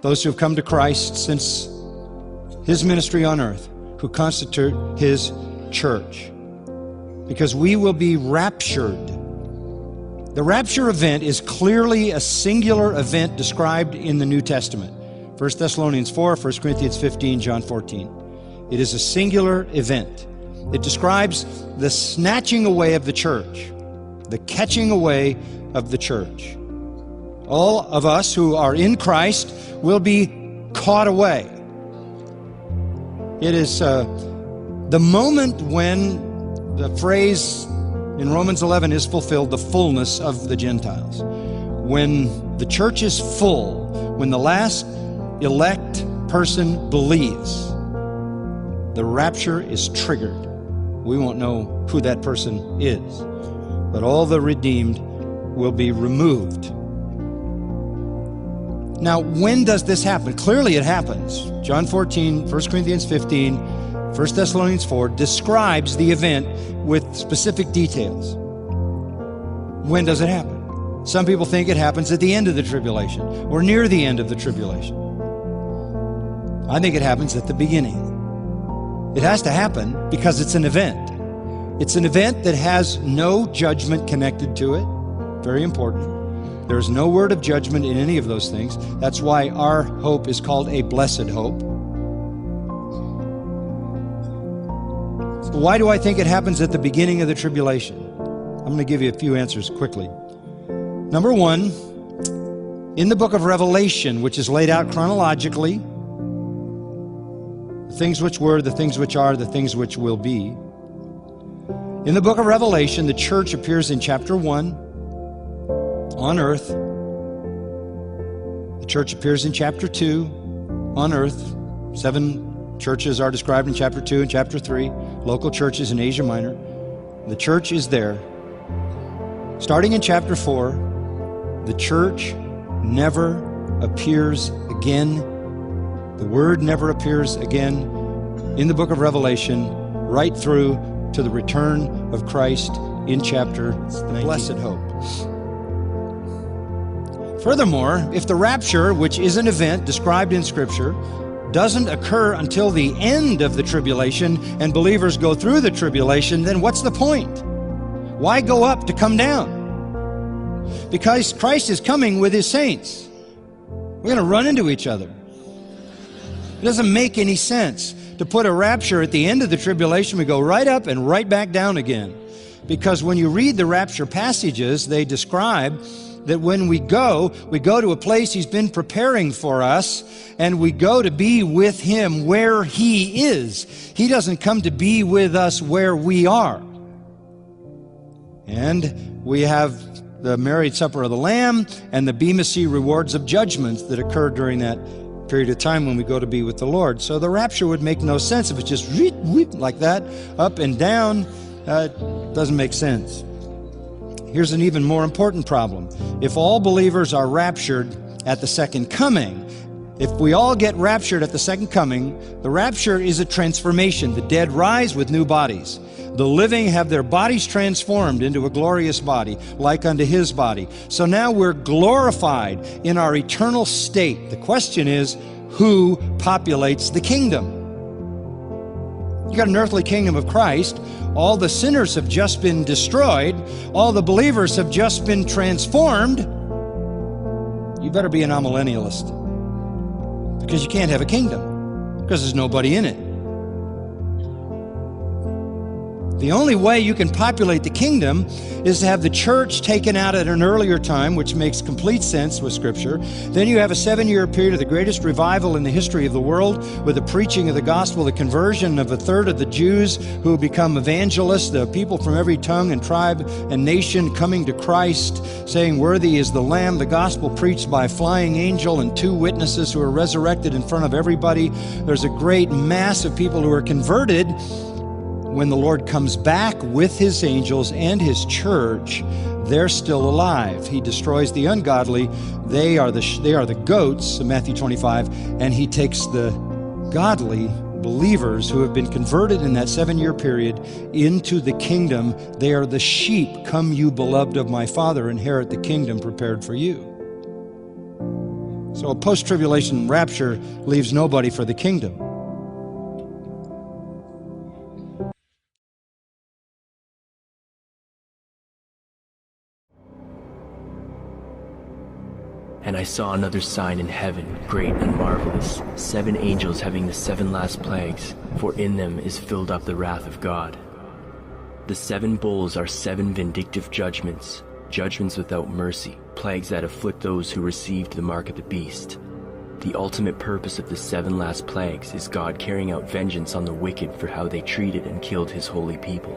those who have come to Christ since his ministry on earth, who constitute his church. Because we will be raptured. The rapture event is clearly a singular event described in the New Testament. 1 Thessalonians 4, 1 Corinthians 15, John 14. It is a singular event. It describes the snatching away of the church, the catching away of the church. All of us who are in Christ will be caught away. It is the moment when the phrase in Romans 11 is fulfilled, the fullness of the Gentiles. When the church is full, when the last elect person believes, the rapture is triggered. We won't know who that person is, but all the redeemed will be removed. Now, when does this happen? Clearly it happens. John 14, 1 Corinthians 15, 1 Thessalonians 4 describes the event with specific details. When does it happen? Some people think it happens at the end of the tribulation or near the end of the tribulation. I think it happens at the beginning. It has to happen because it's an event. It's an event that has no judgment connected to it. Very important. There is no word of judgment in any of those things. That's why our hope is called a blessed hope. So why do I think it happens at the beginning of the tribulation? I'm going to give you a few answers quickly. Number one, in the book of Revelation, which is laid out chronologically, the things which were, the things which are, the things which will be. In the book of Revelation, the church appears in chapter 1 on earth. The church appears in chapter 2 on earth. 7 churches are described in chapter 2 and chapter 3, local churches in Asia Minor. The church is there. Starting in chapter 4, the church never appears again. The word never appears again in the book of Revelation, right through to the return of Christ in chapter 19. Blessed hope. Furthermore, if the rapture, which is an event described in Scripture, doesn't occur until the end of the tribulation and believers go through the tribulation, then what's the point? Why go up to come down? Because Christ is coming with his saints. We're going to run into each other. It doesn't make any sense to put a rapture at the end of the tribulation. We go right up and right back down again. Because when you read the rapture passages, they describe that when we go to a place he's been preparing for us, and we go to be with him where he is. He doesn't come to be with us where we are. And we have the marriage supper of the Lamb and the Bema Sea rewards of judgments that occur during that period of time when we go to be with the Lord. So the rapture would make no sense if it's just like that, up and down. It doesn't make sense. Here's an even more important problem. If all believers are raptured at the second coming, if we all get raptured at the second coming, the rapture is a transformation. The dead rise with new bodies. The living have their bodies transformed into a glorious body, like unto his body. So now we're glorified in our eternal state. The question is, who populates the kingdom? You got an earthly kingdom of Christ. All the sinners have just been destroyed. All the believers have just been transformed. You better be an amillennialist, because you can't have a kingdom, because there's nobody in it. The only way you can populate the kingdom is to have the church taken out at an earlier time, which makes complete sense with Scripture. Then you have a 7-year period of the greatest revival in the history of the world, with the preaching of the gospel, the conversion of a third of the Jews who become evangelists, the people from every tongue and tribe and nation coming to Christ, saying, "Worthy is the Lamb," the gospel preached by a flying angel and 2 witnesses who are resurrected in front of everybody. There's a great mass of people who are converted. When the Lord comes back with his angels and his church, they're still alive. He destroys the ungodly. They are the goats, in Matthew 25, and he takes the godly believers who have been converted in that 7-year period into the kingdom. They are the sheep. Come, you beloved of my Father, inherit the kingdom prepared for you. So a post-tribulation rapture leaves nobody for the kingdom. And I saw another sign in heaven, great and marvelous, 7 angels having the 7 last plagues, for in them is filled up the wrath of God. The 7 bowls are 7 vindictive judgments, judgments without mercy, plagues that afflict those who received the mark of the beast. The ultimate purpose of the 7 last plagues is God carrying out vengeance on the wicked for how they treated and killed his holy people.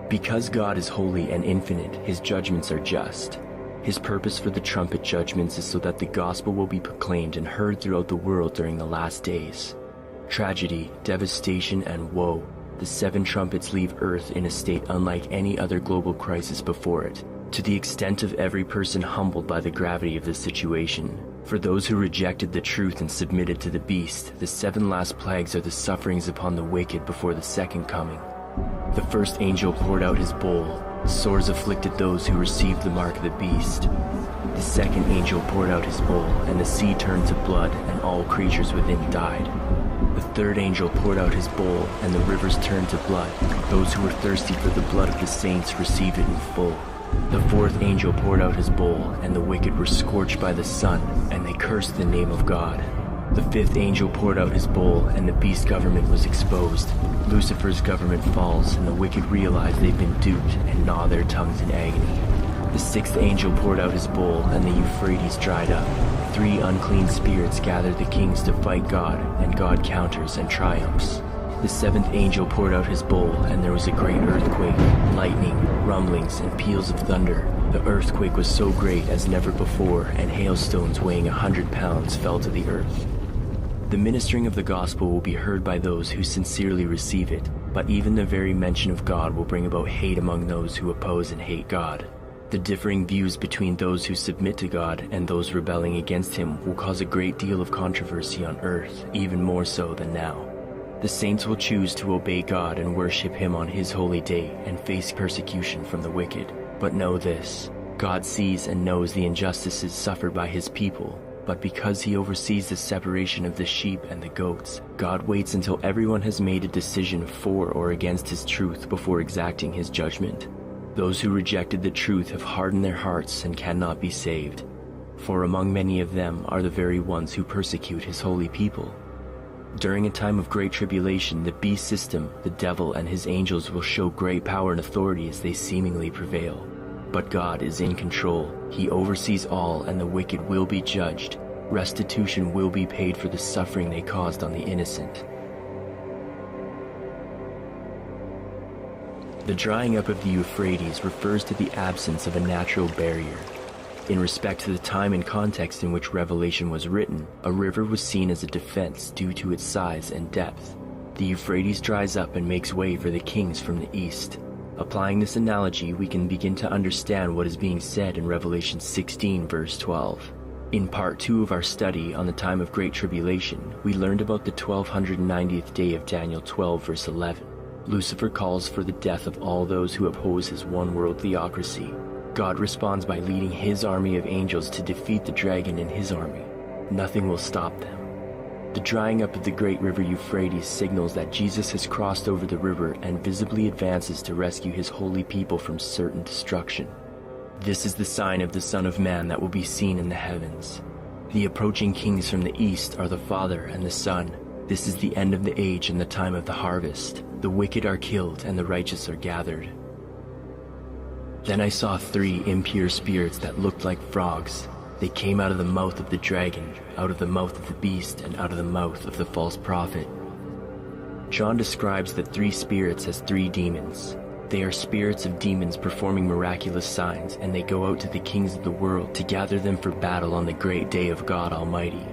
Because God is holy and infinite, his judgments are just. His purpose for the trumpet judgments is so that the gospel will be proclaimed and heard throughout the world during the last days. Tragedy, devastation, and woe, the 7 trumpets leave Earth in a state unlike any other global crisis before it, to the extent of every person humbled by the gravity of the situation. For those who rejected the truth and submitted to the beast, the 7 last plagues are the sufferings upon the wicked before the second coming. The first angel poured out his bowl. Sores afflicted those who received the mark of the beast. The second angel poured out his bowl, and the sea turned to blood, and all creatures within died. The third angel poured out his bowl, and the rivers turned to blood. Those who were thirsty for the blood of the saints received it in full. The fourth angel poured out his bowl, and the wicked were scorched by the sun, and they cursed the name of God. The fifth angel poured out his bowl, and the beast government was exposed. Lucifer's government falls, and the wicked realize they've been duped and gnaw their tongues in agony. The sixth angel poured out his bowl, and the Euphrates dried up. 3 unclean spirits gathered the kings to fight God, and God counters and triumphs. The seventh angel poured out his bowl, and there was a great earthquake, lightning, rumblings, and peals of thunder. The earthquake was so great as never before, and hailstones weighing 100 pounds fell to the earth. The ministering of the gospel will be heard by those who sincerely receive it, but even the very mention of God will bring about hate among those who oppose and hate God. The differing views between those who submit to God and those rebelling against him will cause a great deal of controversy on earth, even more so than now. The saints will choose to obey God and worship him on his holy day and face persecution from the wicked. But know this, God sees and knows the injustices suffered by his people, but because he oversees the separation of the sheep and the goats, God waits until everyone has made a decision for or against his truth before exacting his judgment. Those who rejected the truth have hardened their hearts and cannot be saved, for among many of them are the very ones who persecute his holy people. During a time of great tribulation, the beast system, the devil, and his angels will show great power and authority as they seemingly prevail. But God is in control. He oversees all, and the wicked will be judged. Restitution will be paid for the suffering they caused on the innocent. The drying up of the Euphrates refers to the absence of a natural barrier. In respect to the time and context in which Revelation was written, a river was seen as a defense due to its size and depth. The Euphrates dries up and makes way for the kings from the east. Applying this analogy, we can begin to understand what is being said in Revelation 16 verse 12. In part 2 of our study on the time of Great Tribulation, we learned about the 1290th day of Daniel 12 verse 11. Lucifer calls for the death of all those who oppose his one-world theocracy. God responds by leading his army of angels to defeat the dragon and his army. Nothing will stop them. The drying up of the great river Euphrates signals that Jesus has crossed over the river and visibly advances to rescue his holy people from certain destruction. This is the sign of the Son of Man that will be seen in the heavens. The approaching kings from the east are the Father and the Son. This is the end of the age and the time of the harvest. The wicked are killed and the righteous are gathered. Then I saw 3 impure spirits that looked like frogs. They came out of the mouth of the dragon, out of the mouth of the beast, and out of the mouth of the false prophet. John describes the 3 spirits as 3 demons. They are spirits of demons performing miraculous signs, and they go out to the kings of the world to gather them for battle on the great day of God Almighty.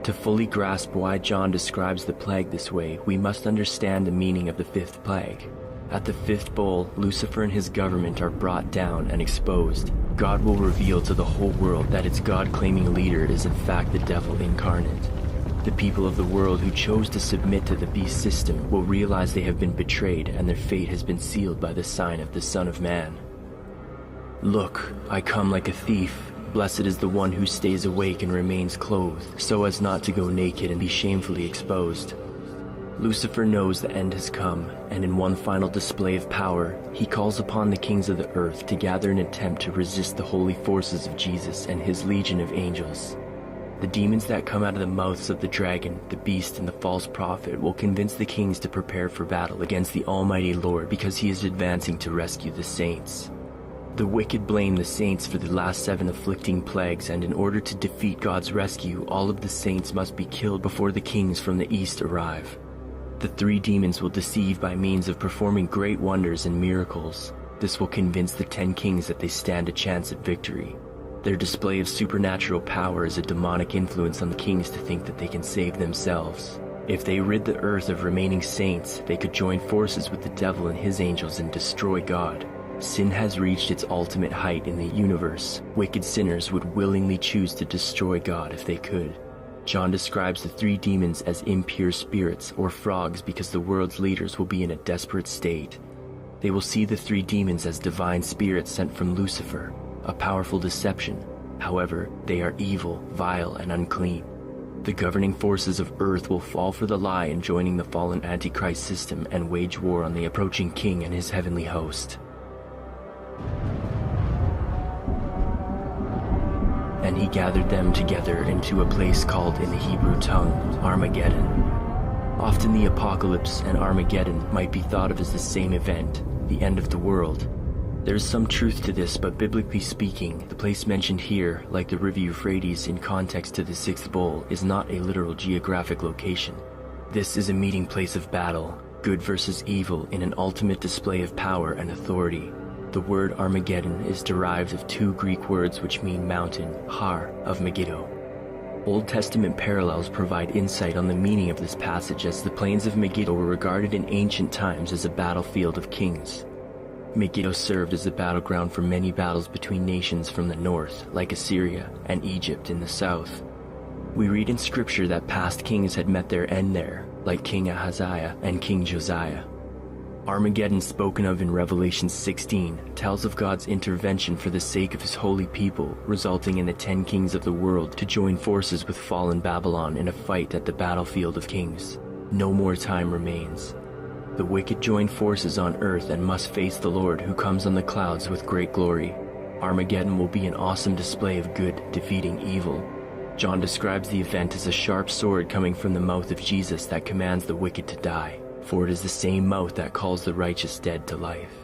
To fully grasp why John describes the plague this way, we must understand the meaning of the 5th plague. At the 5th bowl, Lucifer and his government are brought down and exposed. God will reveal to the whole world that its God-claiming leader is in fact the devil incarnate. The people of the world who chose to submit to the beast system will realize they have been betrayed and their fate has been sealed by the sign of the Son of Man. Look, I come like a thief. Blessed is the one who stays awake and remains clothed, so as not to go naked and be shamefully exposed. Lucifer knows the end has come, and in one final display of power, he calls upon the kings of the earth to gather in an attempt to resist the holy forces of Jesus and his legion of angels. The demons that come out of the mouths of the dragon, the beast, and the false prophet will convince the kings to prepare for battle against the Almighty Lord because he is advancing to rescue the saints. The wicked blame the saints for the last 7 afflicting plagues, and in order to defeat God's rescue, all of the saints must be killed before the kings from the east arrive. The 3 demons will deceive by means of performing great wonders and miracles. This will convince the 10 kings that they stand a chance at victory. Their display of supernatural power is a demonic influence on the kings to think that they can save themselves. If they rid the earth of remaining saints, they could join forces with the devil and his angels and destroy God. Sin has reached its ultimate height in the universe. Wicked sinners would willingly choose to destroy God if they could. John describes the 3 demons as impure spirits or frogs because the world's leaders will be in a desperate state. They will see the 3 demons as divine spirits sent from Lucifer, a powerful deception. However, they are evil, vile, and unclean. The governing forces of earth will fall for the lie in joining the fallen Antichrist system and wage war on the approaching king and his heavenly host. And he gathered them together into a place called in the Hebrew tongue, Armageddon. Often the apocalypse and Armageddon might be thought of as the same event, the end of the world. There is some truth to this, but biblically speaking, the place mentioned here, like the river Euphrates in context to the 6th bowl, is not a literal geographic location. This is a meeting place of battle, good versus evil in an ultimate display of power and authority. The word Armageddon is derived of 2 Greek words which mean mountain, Har, of Megiddo. Old Testament parallels provide insight on the meaning of this passage, as the plains of Megiddo were regarded in ancient times as a battlefield of kings. Megiddo served as a battleground for many battles between nations from the north, like Assyria, and Egypt in the south. We read in scripture that past kings had met their end there, like King Ahaziah and King Josiah. Armageddon, spoken of in Revelation 16, tells of God's intervention for the sake of his holy people, resulting in the 10 kings of the world to join forces with fallen Babylon in a fight at the battlefield of kings. No more time remains. The wicked join forces on earth and must face the Lord who comes on the clouds with great glory. Armageddon will be an awesome display of good defeating evil. John describes the event as a sharp sword coming from the mouth of Jesus that commands the wicked to die. For it is the same mouth that calls the righteous dead to life.